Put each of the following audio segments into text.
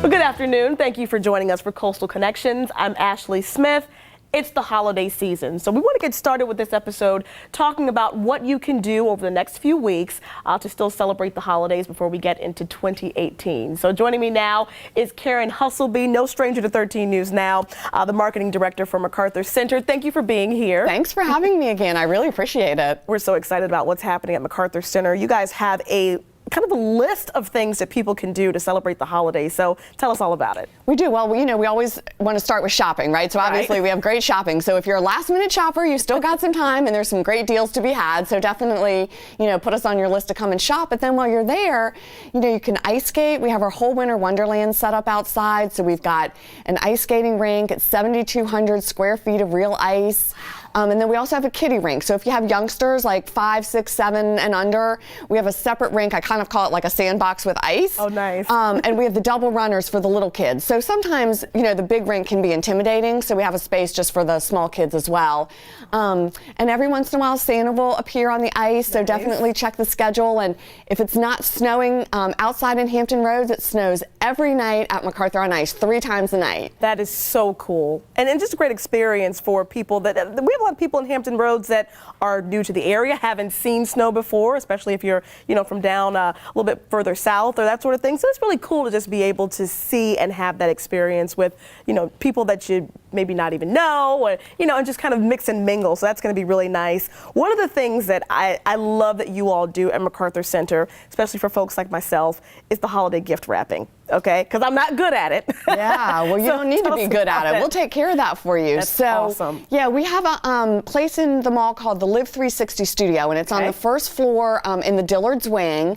Well, good afternoon. Thank you for joining us for Coastal Connections. I'm Ashley Smith. It's the holiday season, so we want to get started with this episode talking about what you can do over the next few weeks to still celebrate the holidays before we get into 2018. So joining me now is Karen Hustleby, no stranger to 13 News Now, the marketing director for MacArthur Center. Thank you for being here. Thanks for having me again. I really appreciate it. We're so excited about what's happening at MacArthur Center. You guys have a kind of a list of things that people can do to celebrate the holidays. So tell us all about it. We do. Well, we always want to start with shopping, right? So obviously we have great shopping. So if you're a last minute shopper, you still got some time and there's some great deals to be had. So definitely, put us on your list to come and shop. But then while you're there, you can ice skate. We have our whole winter wonderland set up outside. So we've got an ice skating rink. It's 7,200 square feet of real ice. And then we also have a kiddie rink. So if you have youngsters like 5, 6, 7 and under, we have a separate rink. I kind of call it like a sandbox with ice. Oh, nice. And we have the double runners for the little kids. So sometimes, the big rink can be intimidating. So we have a space just for the small kids as well. And every once in a while, Santa will appear on the ice. So definitely check the schedule. And if it's not snowing outside in Hampton Roads, it snows every night at MacArthur on Ice, 3 times a night. That is so cool. And just a great experience for people that, we have a lot of people in Hampton Roads that are new to the area, haven't seen snow before, especially if you're, from down a little bit further south or that sort of thing. So it's really cool to just be able to see and have that experience with, people that you maybe not even know, or, and just kind of mix and mingle. So that's going to be really nice. One of the things that I love that you all do at MacArthur Center, especially for folks like myself, is the holiday gift wrapping. Okay, because I'm not good at it. Yeah, well, you don't need to be good at it. We'll take care of that for you. That's awesome. Yeah, we have a place in the mall called the Live 360 Studio, and it's on the first floor in the Dillard's wing.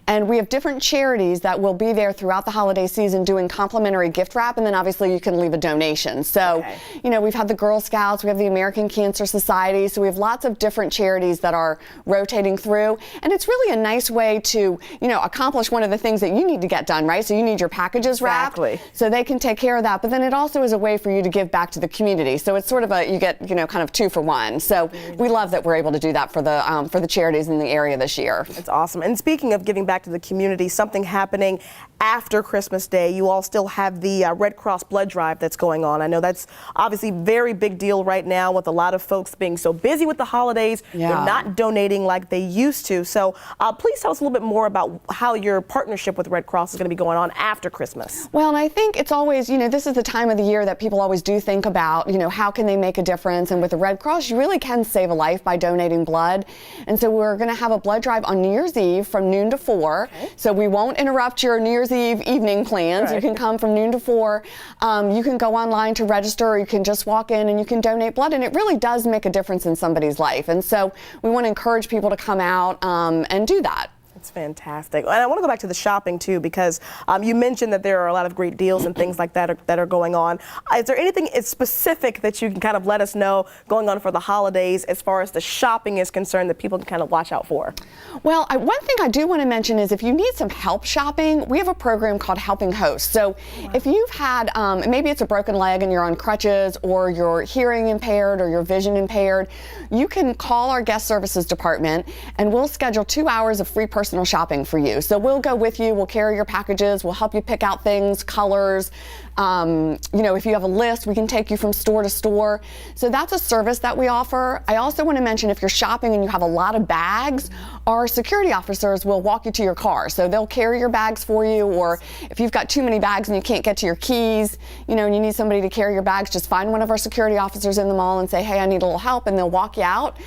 And we have different charities that will be there throughout the holiday season doing complimentary gift wrap, and then obviously you can leave a donation. So, we've had the Girl Scouts, we have the American Cancer Society, so we have lots of different charities that are rotating through. And it's really a nice way to, accomplish one of the things that you need to get done, right? So you need your packages wrapped, so they can take care of that. But then it also is a way for you to give back to the community. So it's sort of you get, kind of 2 for 1. So we love that we're able to do that for the charities in the area this year. It's awesome. And speaking of giving back to the community, something happening after Christmas Day, you all still have the Red Cross blood drive that's going on. I know that's obviously a very big deal right now with a lot of folks being so busy with the holidays. They're not donating like they used to. So please tell us a little bit more about how your partnership with Red Cross is going to be going on after Christmas. Well, and I think it's always, this is the time of the year that people always do think about, how can they make a difference? And with the Red Cross, you really can save a life by donating blood. And so we're going to have a blood drive on New Year's Eve from noon to 4. So we won't interrupt your New Year's Eve evening plans. You can come from noon to 4. You can go online to register, or you can just walk in and you can donate blood. And it really does make a difference in somebody's life. And so we want to encourage people to come out and do that. That's fantastic. And I want to go back to the shopping too, because you mentioned that there are a lot of great deals and things like that that are going on. Is there anything specific that you can kind of let us know going on for the holidays as far as the shopping is concerned that people can kind of watch out for? Well, one thing I do want to mention is if you need some help shopping, we have a program called Helping Host. So if you've had, maybe it's a broken leg and you're on crutches, or you're hearing impaired or you're vision impaired, you can call our guest services department and we'll schedule 2 hours of free personal shopping for you. So we'll go with you, we'll carry your packages, we'll help you pick out things, colors. If you have a list, we can take you from store to store. So that's a service that we offer. I also want to mention, if you're shopping and you have a lot of bags, our security officers will walk you to your car. So they'll carry your bags for you, or if you've got too many bags and you can't get to your keys, and you need somebody to carry your bags, just find one of our security officers in the mall and say, hey, I need a little help, and they'll walk you out.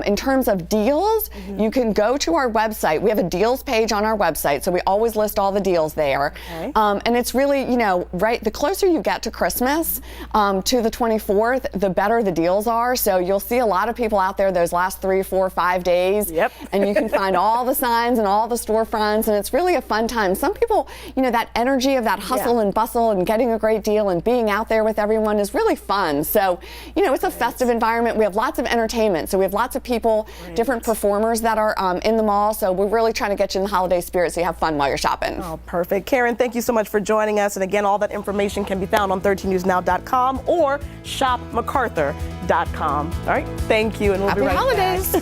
In terms of deals, you can go to our website. We have a deals page on our website, so we always list all the deals there. And it's really, the closer you get to Christmas, to the 24th, the better the deals are. So you'll see a lot of people out there those last 3, 4, 5 days. And you can find all the signs and all the storefronts, and it's really a fun time. Some people, that energy of that hustle and bustle and getting a great deal and being out there with everyone is really fun. So, it's a festive environment. We have lots of entertainment. So we have lots of people, different performers that are in the mall. So we're really trying to get you in the holiday spirit so you have fun while you're shopping. Oh, perfect. Karen, thank you so much for joining us. And again, all that information can be found on 13newsnow.com or shopmacarthur.com. All right, thank you, and we'll Happy be right holidays.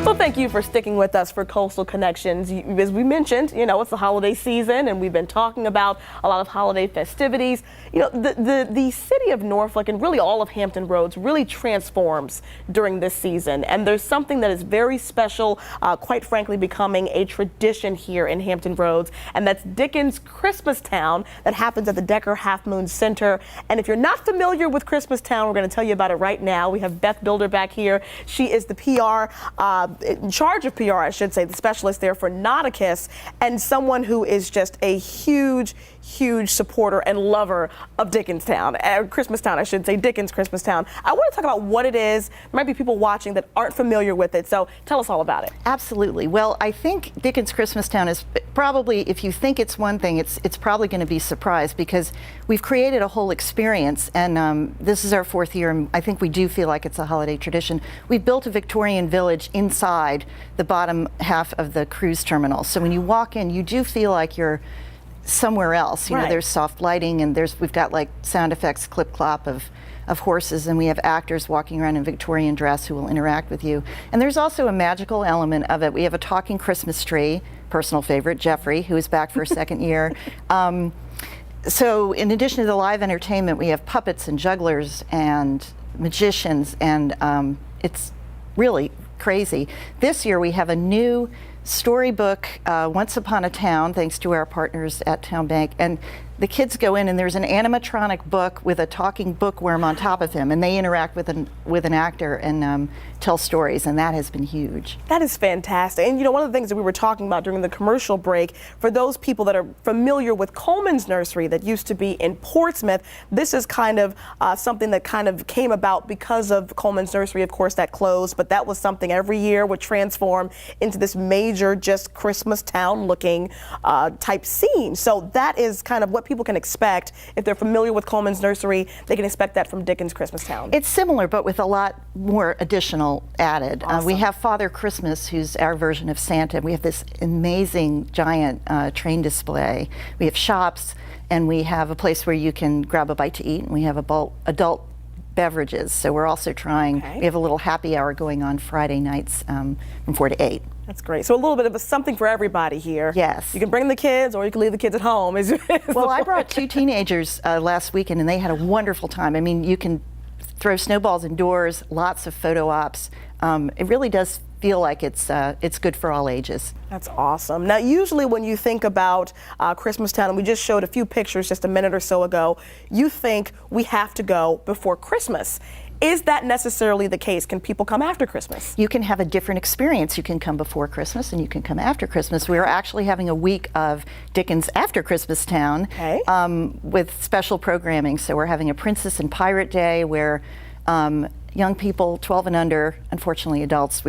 Well, Thank you for sticking with us for Coastal Connections. As we mentioned, it's the holiday season, and we've been talking about a lot of holiday festivities. The city of Norfolk and really all of Hampton Roads really transforms during this season, and there's something that is very special, quite frankly, becoming a tradition here in Hampton Roads, and that's Dickens Christmas Towne that happens at the Decker Half Moon Center. And if you're not familiar with Christmas Towne, we're going to tell you about it right now. We have Beth Builder back here. She is the PR, in charge of PR, I should say, the specialist there for Nauticus, and someone who is just a huge supporter and lover of Dickens Towne, Christmas Towne, I should say, Dickens Christmas Towne. I want to talk about what it is. There might be people watching that aren't familiar with it, so tell us all about it. Absolutely. Well, I think Dickens Christmas Towne is probably, if you think it's one thing, it's probably going to be surprised, because we've created a whole experience, and this is our 4th year, and I think we do feel like it's a holiday tradition. We've built a Victorian village inside the bottom half of the cruise terminal, so when you walk in, you do feel like you're somewhere else. You know, there's soft lighting, and we've got like sound effects, clip clop of horses, and we have actors walking around in Victorian dress who will interact with you. And there's also a magical element of it. We have a talking Christmas tree, personal favorite, Jeffrey, who is back for a 2nd year. So in addition to the live entertainment, we have puppets and jugglers and magicians, and it's really crazy. This year we have a new storybook, Once Upon a Towne, thanks to our partners at Towne Bank, and the kids go in and there's an animatronic book with a talking bookworm on top of him, and they interact with an actor and tell stories, and that has been huge. That is fantastic. And one of the things that we were talking about during the commercial break, for those people that are familiar with Coleman's Nursery that used to be in Portsmouth, this is kind of something that kind of came about because of Coleman's Nursery, of course, that closed, but that was something every year would transform into this major, just Christmas Towne looking type scene. So that is kind of what people can expect. If they're familiar with Coleman's Nursery, they can expect that from Dickens Christmas Towne. It's similar, but with a lot more additional added. Awesome. We have Father Christmas, who's our version of Santa. We have this amazing giant train display. We have shops, and we have a place where you can grab a bite to eat, and we have adult beverages. So we're also trying, we have a little happy hour going on Friday nights from 4 to 8. That's great. So a little bit of something for everybody here. Yes. You can bring the kids, or you can leave the kids at home. Well, I brought 2 teenagers last weekend, and they had a wonderful time. I mean, you can throw snowballs indoors, lots of photo ops. It really does feel like it's good for all ages. That's awesome. Now, usually when you think about Christmas Towne, and we just showed a few pictures just a minute or so ago, you think we have to go before Christmas. Is that necessarily the case? Can people come after Christmas? You can have a different experience. You can come before Christmas and you can come after Christmas. We're actually having a week of Dickens after Christmas Towne with special programming. So we're having a Princess and Pirate Day where young people 12 and under, unfortunately adults,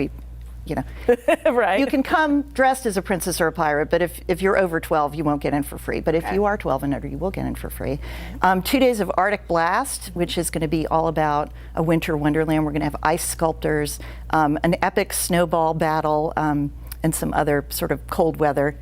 right. You can come dressed as a princess or a pirate, but if you're over 12, you won't get in for free. But if you are 12 and under, you will get in for free. 2 days of Arctic Blast, which is going to be all about a winter wonderland. We're going to have ice sculptors, an epic snowball battle, and some other sort of cold weather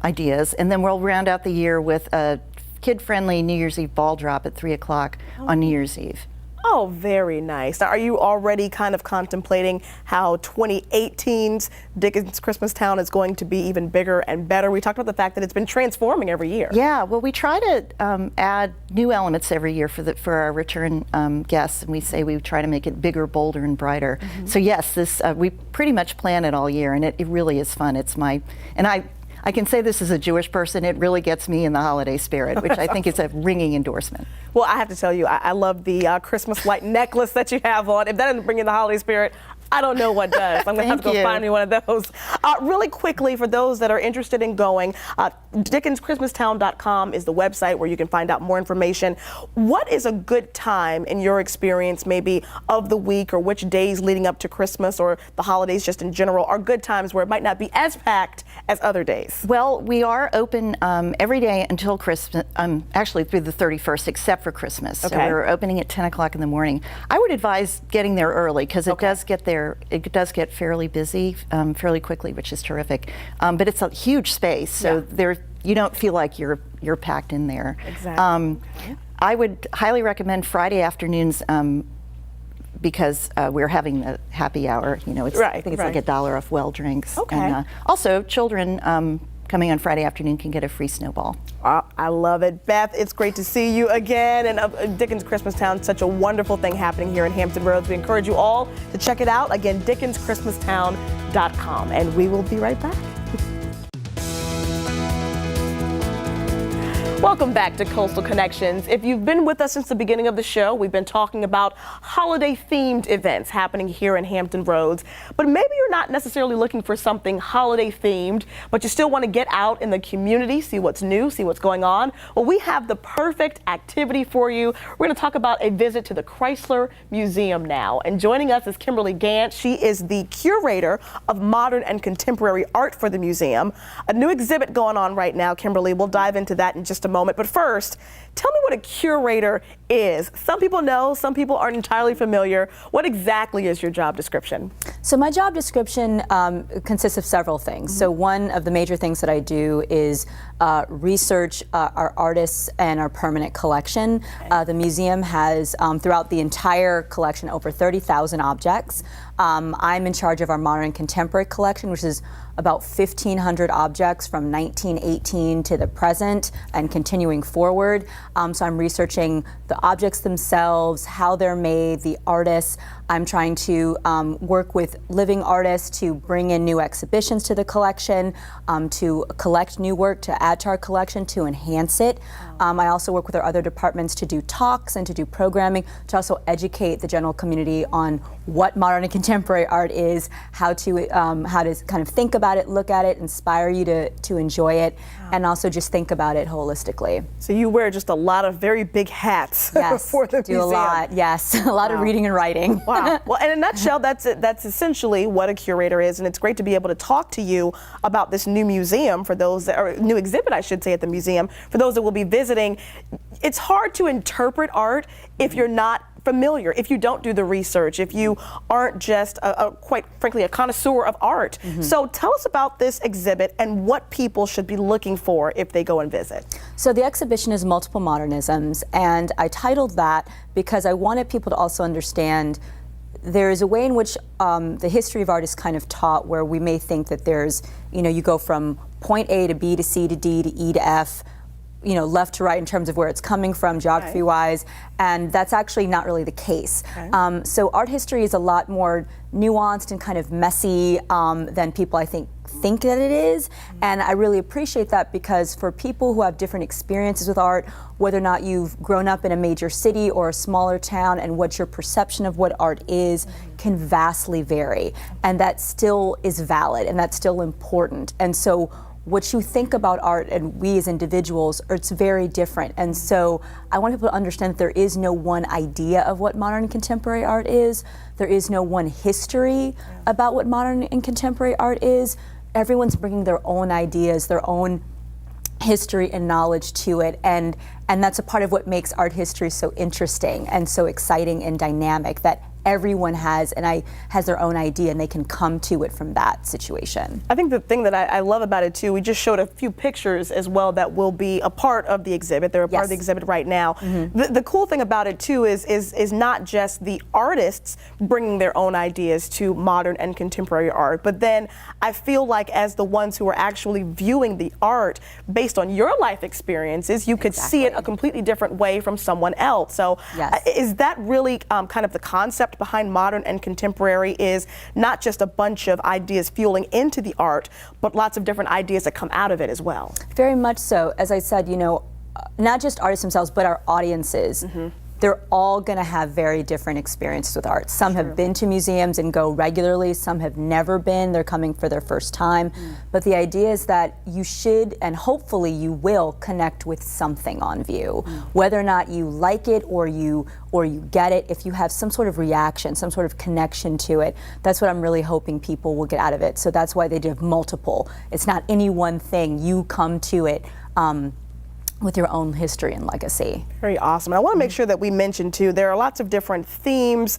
ideas. And then we'll round out the year with a kid-friendly New Year's Eve ball drop at 3 o'clock on New Year's Eve. Oh, very nice. Now, are you already kind of contemplating how 2018's Dickens Christmas Towne is going to be even bigger and better? We talked about the fact that it's been transforming every year. Yeah, well, we try to add new elements every year for our return guests, and we try to make it bigger, bolder, and brighter. So yes, we pretty much plan it all year, and it really is fun. I can say this as a Jewish person, it really gets me in the holiday spirit, which I think is a ringing endorsement. Well, I have to tell you, I love the Christmas light necklace that you have on. If that doesn't bring in the holiday spirit, I don't know what does. I'm going to have to go find me one of those. Really quickly, for those that are interested in going, DickensChristmasTowne.com is the website where you can find out more information. What is a good time in your experience, maybe of the week, or which days leading up to Christmas or the holidays just in general are good times where it might not be as packed as other days? Well, we are open every day until Christmas, actually through the 31st, except for Christmas. So we're opening at 10 o'clock in the morning. I would advise getting there early, because it does get there. It does get fairly busy fairly quickly, which is terrific. But it's a huge space, so you don't feel like you're packed in there. Exactly. I would highly recommend Friday afternoons because we're having the happy hour. You know, it's, Right, I think it's right. like $1 off well drinks. Okay. And also, children coming on Friday afternoon can get a free snowball. I love it. Beth, it's great to see you again. And Dickens Christmastown, such a wonderful thing happening here in Hampton Roads. We encourage you all to check it out. Again, DickensChristmastown.com. And we will be right back. Welcome back to Coastal Connections. If you've been with us since the beginning of the show, we've been talking about holiday-themed events happening here in Hampton Roads. But maybe you're not necessarily looking for something holiday-themed, but you still want to get out in the community, see what's new, see what's going on. Well, we have the perfect activity for you. We're going to talk about a visit to the Chrysler Museum now. And joining us is Kimberly Gant. She is the curator of modern and contemporary art for the museum. A new exhibit going on right now, Kimberly. We'll dive into that in just a moment. But first, tell me what a curator is. Some people know, some people aren't entirely familiar. What exactly is your job description? So my job description consists of several things. So one of the major things that I do is research our artists and our permanent collection. The museum has, throughout the entire collection, over 30,000 objects. I'm in charge of our modern and contemporary collection, which is about 1,500 objects from 1918 to the present and continuing forward. So I'm researching the objects themselves, how they're made, the artists. I'm trying to work with living artists to bring in new exhibitions to the collection, to collect new work, to add to our collection, to enhance it. I also work with our other departments to do talks and to do programming, to also educate the general community on what modern and contemporary art is, how to kind of think about it, look at it, inspire you to enjoy it, and also just think about it holistically. So you wear just a lot of very big hats Yes, for the do museum. a lot, yes, a lot of reading and writing. Wow. Well, in a nutshell, that's essentially what a curator is, and it's great to be able to talk to you about this new museum for those that, or new exhibit, I should say, at the museum for those that will be visiting. It's hard to interpret art if you're not familiar, if you don't do the research, if you aren't just quite frankly a connoisseur of art. So tell us about this exhibit and what people should be looking for if they go and visit. So the exhibition is Multiple Modernisms, and I titled that because I wanted people to also understand there is a way in which the history of art is kind of taught, where we may think that there's, you go from point A to B to C to D to E to F, left to right in terms of where it's coming from geography-wise, and that's actually not really the case. So art history is a lot more nuanced and kind of messy than people, I think that it is, and I really appreciate that, because for people who have different experiences with art, whether or not you've grown up in a major city or a smaller town, and what your perception of what art is can vastly vary, and that still is valid and that's still important. And so what you think about art, and we as individuals, it's very different. And so I want people to understand that there is no one idea of what modern and contemporary art is. There is no one history about what modern and contemporary art is. Everyone's bringing their own ideas, their own history and knowledge to it, and that's a part of what makes art history so interesting and so exciting and dynamic, that everyone has their own idea, and they can come to it from that situation. I think the thing that I love about it too, we just showed a few pictures as well that will be a part of the exhibit. They're a part of the exhibit right now. The cool thing about it too is not just the artists bringing their own ideas to modern and contemporary art, but then I feel like as the ones who are actually viewing the art based on your life experiences, you could see it a completely different way from someone else. So is that really kind of the concept behind modern and contemporary, is not just a bunch of ideas fueling into the art, but lots of different ideas that come out of it as well? Very much so. As I said, not just artists themselves, but our audiences. They're all going to have very different experiences with art. Some have been to museums and go regularly. Some have never been. They're coming for their first time. But the idea is that you should, and hopefully you will, connect with something on view. Whether or not you like it or you get it, if you have some sort of reaction, some sort of connection to it, that's what I'm really hoping people will get out of it. So that's why they do have multiple. It's not any one thing. You come to it with your own history and legacy. Very awesome. I want to make sure that we mention too, there are lots of different themes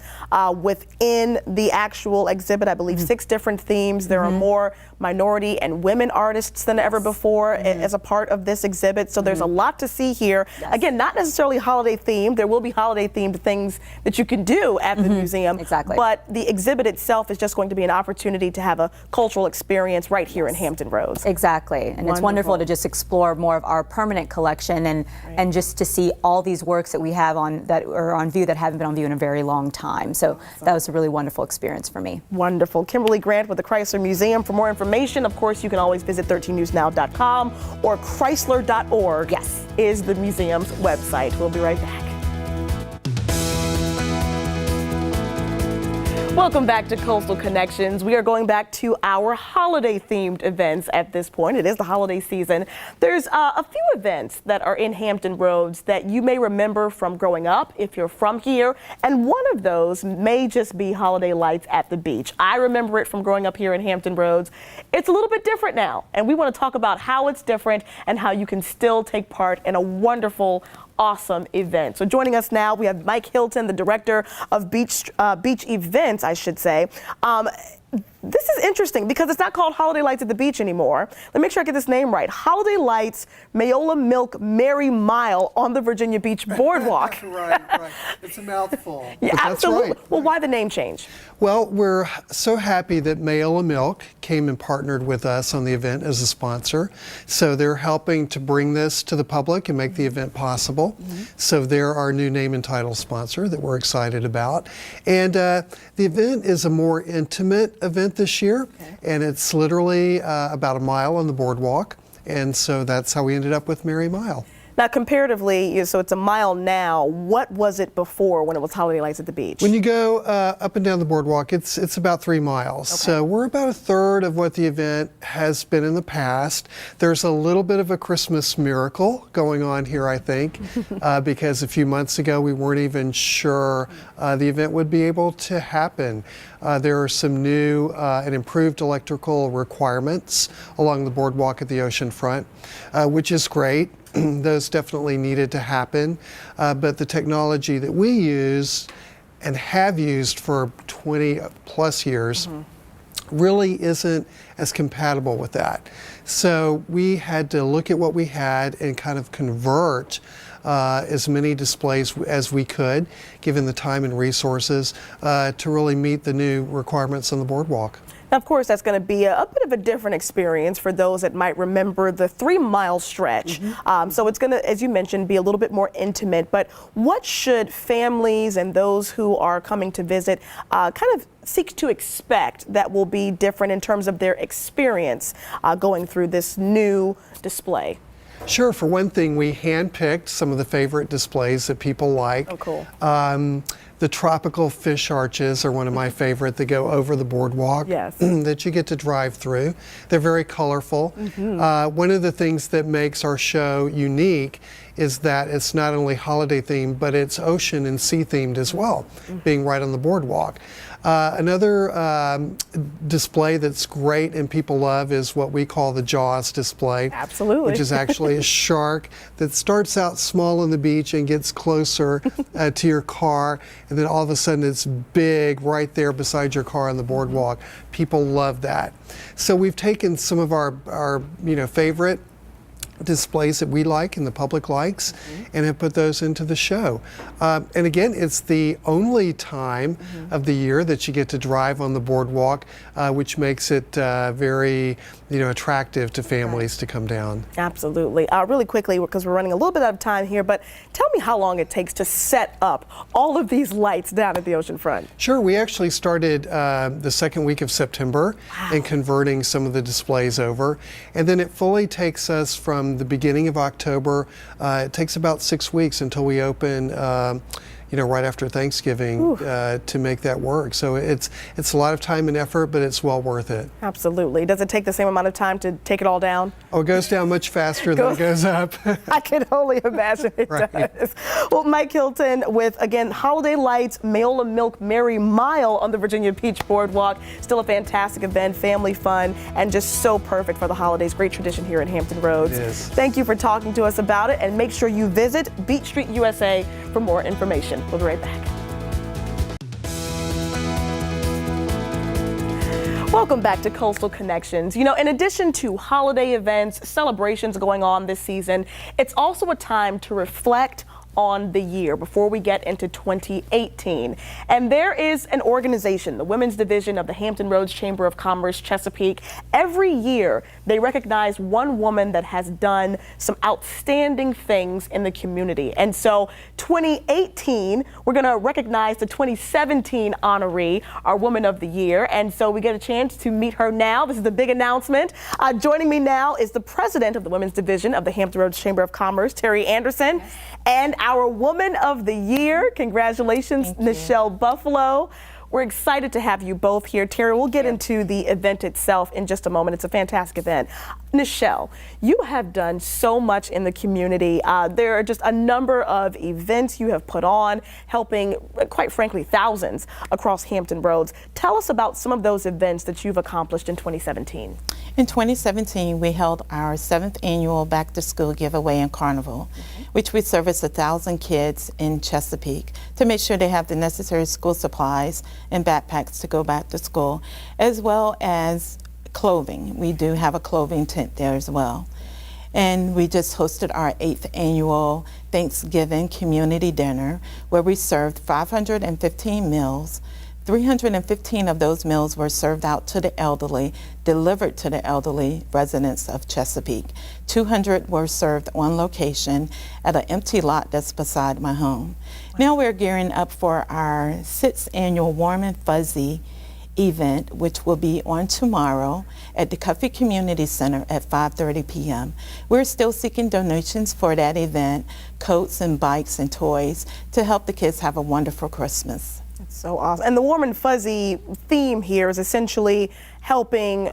within the actual exhibit. I believe 6 different themes. There are more minority and women artists than ever before as a part of this exhibit. So there's a lot to see here. Again, not necessarily holiday themed. There will be holiday themed things that you can do at the museum. Exactly. But the exhibit itself is just going to be an opportunity to have a cultural experience right here in Hampton Roads. Exactly. And it's wonderful to just explore more of our permanent collection and just to see all these works that we have that are on view that haven't been on view in a very long time. So that was a really wonderful experience for me. Wonderful. Kimberly Grant with the Chrysler Museum. For more information, of course, you can always visit 13newsnow.com or Chrysler.org. Yes. Is the museum's website. We'll be right back. Welcome back to Coastal Connections. We are going back to our holiday-themed events at this point. It is the holiday season. There's a few events that are in Hampton Roads that you may remember from growing up if you're from here, and one of those may just be holiday lights at the beach. I remember it from growing up here in Hampton Roads. It's a little bit different now, and we want to talk about how it's different and how you can still take part in a wonderful, awesome event. So joining us now, we have Mike Hilton, the director of beach events, I should say. This is interesting because it's not called Holiday Lights at the Beach anymore. Let me make sure I get this name right. Holiday Lights Maola Milk Merry Mile on the Virginia Beach Boardwalk. Right. It's a mouthful. Yeah, But that's absolutely. right. Well, why the name change? Well, we're so happy that Maola Milk came and partnered with us on the event as a sponsor. So they're helping to bring this to the public and make the event possible. So they're our new name and title sponsor that we're excited about. And the event is a more intimate event this year, and it's literally about a mile on the boardwalk. And so that's how we ended up with Merry Mile. Now, comparatively, so it's a mile now. What was it before when it was Holiday Lights at the Beach? When you go up and down the boardwalk, it's about 3 miles. So we're about a third of what the event has been in the past. There's a little bit of a Christmas miracle going on here, I think, because a few months ago we weren't even sure the event would be able to happen. There are some new and improved electrical requirements along the boardwalk at the ocean front, which is great. Those definitely needed to happen, but the technology that we use and have used for 20 plus years really isn't as compatible with that. So we had to look at what we had and kind of convert as many displays as we could, given the time and resources, to really meet the new requirements on the boardwalk. Now, of course, that's going to be a bit of a different experience for those that might remember the 3 mile stretch. So it's going to, as you mentioned, be a little bit more intimate. But what should families and those who are coming to visit kind of seek to expect that will be different in terms of their experience going through this new display? Sure. For one thing, we handpicked some of the favorite displays that people like. Oh, cool. The tropical fish arches are one of my favorite that go over the boardwalk. Yes. That you get to drive through. They're very colorful. One of the things that makes our show unique is that it's not only holiday themed, but it's ocean and sea themed as well, being right on the boardwalk. Another display that's great and people love is what we call the Jaws display. Absolutely. Which is actually a shark that starts out small on the beach and gets closer to your car, and then all of a sudden it's big right there beside your car on the boardwalk. People love that. So we've taken some of our favorite displays that we like and the public likes and have put those into the show. And again, it's the only time of the year that you get to drive on the boardwalk, which makes it very attractive to families to come down. Absolutely. Really quickly, because we're running a little bit out of time here, but tell me how long it takes to set up all of these lights down at the ocean front. Sure. We actually started the second week of September in converting some of the displays over. And then it fully takes us from the beginning of October. It takes about 6 weeks until we open right after Thanksgiving to make that work. So it's a lot of time and effort, but it's well worth it. Absolutely. Does it take the same amount of time to take it all down? Oh, it goes down much faster than it goes up. I can only imagine it does. Well, Mike Hilton with, again, Holiday Lights, Maola Milk Merry Mile on the Virginia Beach Boardwalk. Still a fantastic event, family fun, and just so perfect for the holidays. Great tradition here in Hampton Roads. It is. Thank you for talking to us about it, and make sure you visit Beach Street USA for more information. We'll be right back. Welcome back to Coastal Connections. In addition to holiday events, celebrations going on this season, it's also a time to reflect on the year before we get into 2018. And there is an organization, the Women's Division of the Hampton Roads Chamber of Commerce, Chesapeake. Every year, they recognize one woman that has done some outstanding things in the community. And so 2018, we're going to recognize the 2017 honoree, our Woman of the Year. And so we get a chance to meet her now. This is the big announcement. Joining me now is the president of the Women's Division of the Hampton Roads Chamber of Commerce, Terry Anderson. Yes. And our Woman of the Year, congratulations, Nichelle Buffalo. We're excited to have you both here. Terry, we'll get into the event itself in just a moment. It's a fantastic event. Nichelle, you have done so much in the community. There are just a number of events you have put on, helping, quite frankly, thousands across Hampton Roads. Tell us about some of those events that you've accomplished in 2017. In 2017, we held our 7th annual Back to School giveaway and carnival, which we service 1,000 kids in Chesapeake to make sure they have the necessary school supplies and backpacks to go back to school, as well as clothing. We do have a clothing tent there as well. And we just hosted our 8th annual Thanksgiving community dinner, where we served 515 meals. 315 of those meals were served out to the elderly, delivered to the elderly residents of Chesapeake. 200 were served on location at an empty lot that's beside my home. Now we're gearing up for our 6th annual Warm and Fuzzy event, which will be on tomorrow at the Cuffey Community Center at 5:30 p.m. We're still seeking donations for that event, coats and bikes and toys, to help the kids have a wonderful Christmas. That's so awesome. And the Warm and Fuzzy theme here is essentially helping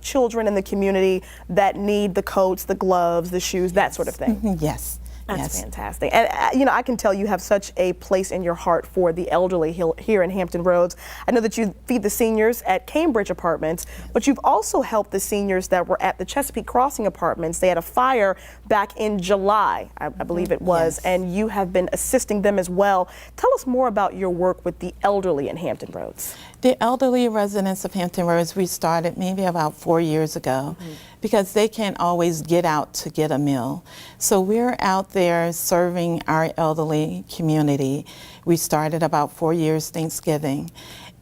children in the community that need the coats, the gloves, the shoes, that sort of thing. Yes. That's fantastic. And, I can tell you have such a place in your heart for the elderly here in Hampton Roads. I know that you feed the seniors at Cambridge Apartments, but you've also helped the seniors that were at the Chesapeake Crossing Apartments. They had a fire back in July, I believe it was, and you have been assisting them as well. Tell us more about your work with the elderly in Hampton Roads. The elderly residents of Hampton Roads, we started maybe about 4 years ago because they can't always get out to get a meal. So we're out there serving our elderly community. We started about 4 years Thanksgiving.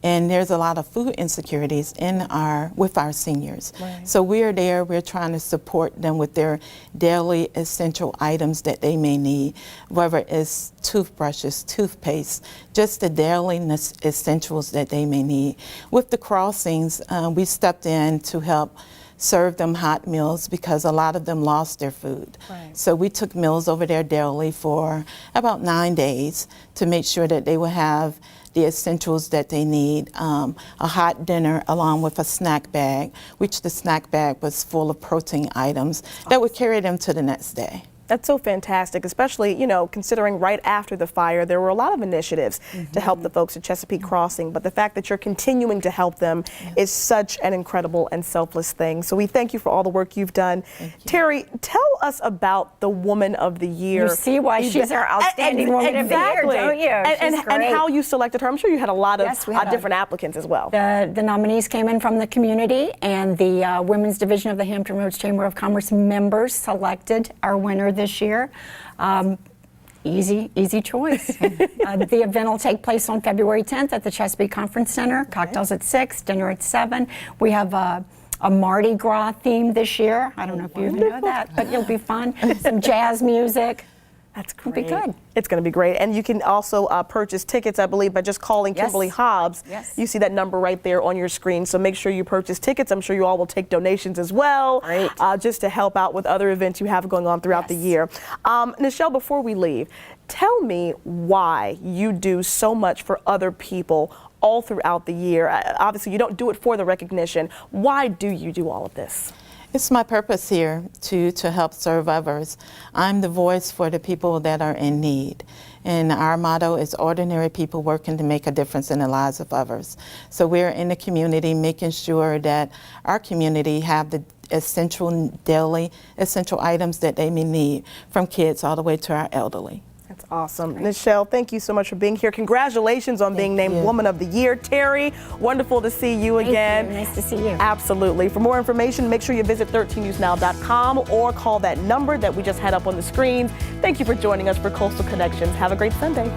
And there's a lot of food insecurities with our seniors. Right. So we're there, we're trying to support them with their daily essential items that they may need, whether it's toothbrushes, toothpaste, just the daily essentials that they may need. With the crossings, we stepped in to help serve them hot meals because a lot of them lost their food. Right. So we took meals over there daily for about 9 days to make sure that they would have the essentials that they need, a hot dinner along with a snack bag, which the snack bag was full of protein items that would carry them to the next day. That's so fantastic, especially, considering right after the fire, there were a lot of initiatives to help the folks at Chesapeake Crossing, but the fact that you're continuing to help them is such an incredible and selfless thing. So we thank you for all the work you've done. Terry, tell us about the Woman of the Year. You see why she's our outstanding Woman of the Year, don't you? And how you selected her. I'm sure you had a lot of different applicants as well. The nominees came in from the community, and the Women's Division of the Hampton Roads Chamber of Commerce members selected our winner this year. Easy choice. The event will take place on February 10th at the Chesapeake Conference Center. Cocktails at 6, dinner at 7. We have a Mardi Gras theme this year. I don't know if you even know that, but it'll be fun. Some jazz music. That's It'll great. be good. It's going to be great. And you can also purchase tickets, I believe, by just calling Yes. Kimberly Hobbs. Yes. You see that number right there on your screen. So make sure you purchase tickets. I'm sure you all will take donations as well, Great. just to help out with other events you have going on throughout the Yes. year. Nichelle, before we leave, tell me why you do so much for other people all throughout the year. Obviously, you don't do it for the recognition. Why do you do all of this? It's my purpose here to help serve others. I'm the voice for the people that are in need. And our motto is ordinary people working to make a difference in the lives of others. So we're in the community making sure that our community have the essential items that they may need, from kids all the way to our elderly. That's awesome. Nichelle, thank you so much for being here. Congratulations on being named you. Woman of the Year. Terry, wonderful to see you Thank again. you. Nice to see you. Absolutely. For more information, make sure you visit 13newsnow.com or call that number that we just had up on the screen. Thank you for joining us for Coastal Connections. Have a great Sunday.